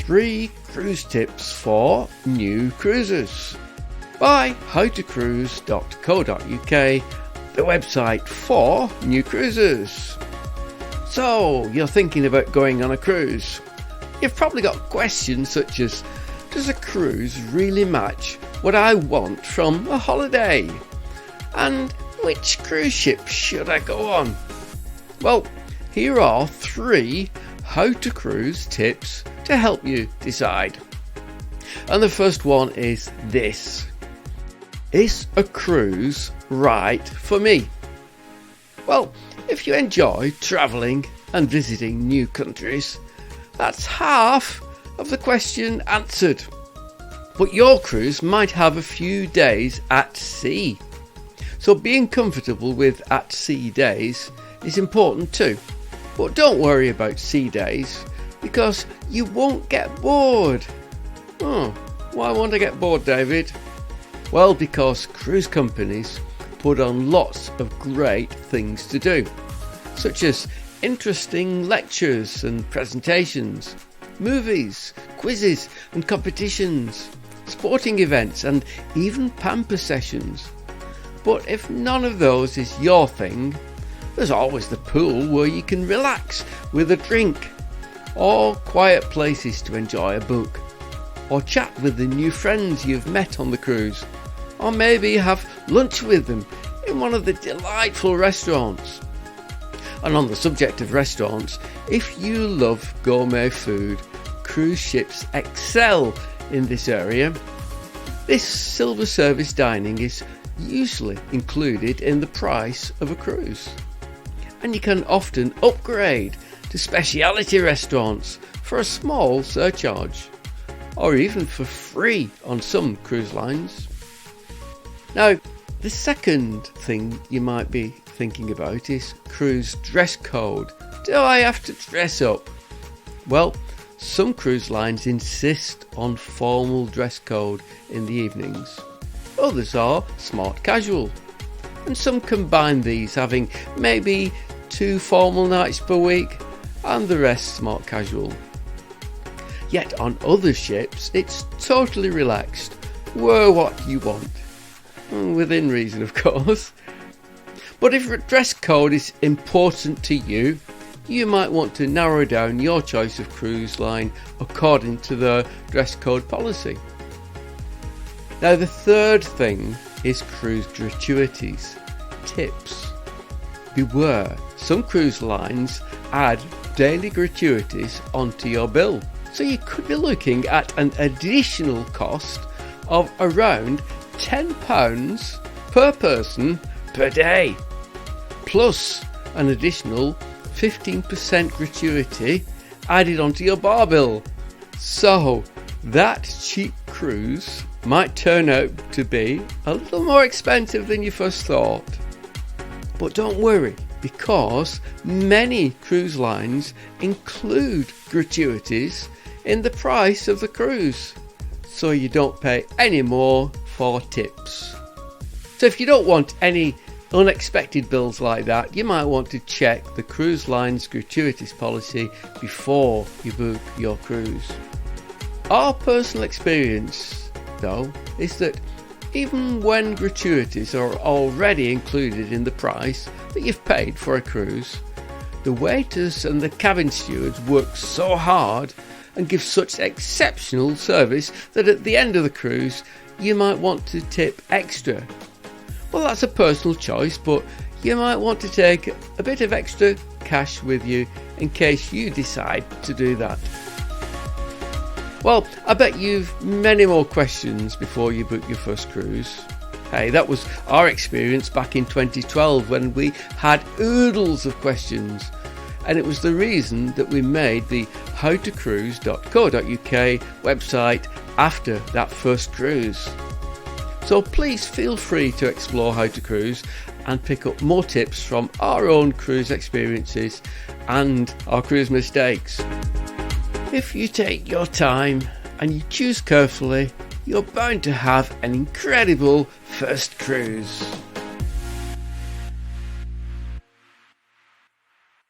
3 cruise tips for new cruisers by howtocruise.co.uk, the website for new cruisers. So, you're thinking about going on a cruise. You've probably got questions such as, does a cruise really match what I want from a holiday? And which cruise ship should I go on? Well, here are 3 how to cruise tips to help you decide. And the first one is this: is a cruise right for me? Well, if you enjoy travelling and visiting new countries, that's half of the question answered. But your cruise might have a few days at sea, so being comfortable with at sea days is important too. But don't worry about sea days, because you won't get bored. Why won't I get bored, David? Well, because cruise companies put on lots of great things to do, such as interesting lectures and presentations, movies, quizzes and competitions, sporting events and even pamper sessions. But if none of those is your thing, there's always the pool where you can relax with a drink, or quiet places to enjoy a book, or chat with the new friends you've met on the cruise, or maybe have lunch with them in one of the delightful restaurants. And on the subject of restaurants, if you love gourmet food, cruise ships excel in this area. This silver service dining is usually included in the price of a cruise, and you can often upgrade to speciality restaurants for a small surcharge, or even for free on some cruise lines. Now, the second thing you might be thinking about is cruise dress code. Do I have to dress up? Well, some cruise lines insist on formal dress code in the evenings. Others are smart casual, and some combine these, having maybe 2 formal nights per week and the rest smart casual. Yet on other ships it's totally relaxed. Wear what you want, within reason of course. But if dress code is important to you, you might want to narrow down your choice of cruise line according to the dress code policy. Now, the third thing is cruise gratuities, tips. Beware, some cruise lines add daily gratuities onto your bill, so you could be looking at an additional cost of around £10 per person per day, plus an additional 15% gratuity added onto your bar bill. So that cheap cruise might turn out to be a little more expensive than you first thought. But don't worry, because many cruise lines include gratuities in the price of the cruise, so you don't pay any more for tips. So if you don't want any unexpected bills like that, you might want to check the cruise line's gratuities policy before you book your cruise. Our personal experience, though, is that even when gratuities are already included in the price that you've paid for a cruise, the waiters and the cabin stewards work so hard and give such exceptional service that at the end of the cruise you might want to tip extra. Well, that's a personal choice, but you might want to take a bit of extra cash with you in case you decide to do that. Well, I bet you've many more questions before you book your first cruise. Hey, that was our experience back in 2012 when we had oodles of questions, and it was the reason that we made the howtocruise.co.uk website after that first cruise. So please feel free to explore How to Cruise and pick up more tips from our own cruise experiences and our cruise mistakes. If you take your time and you choose carefully, you're bound to have an incredible first cruise.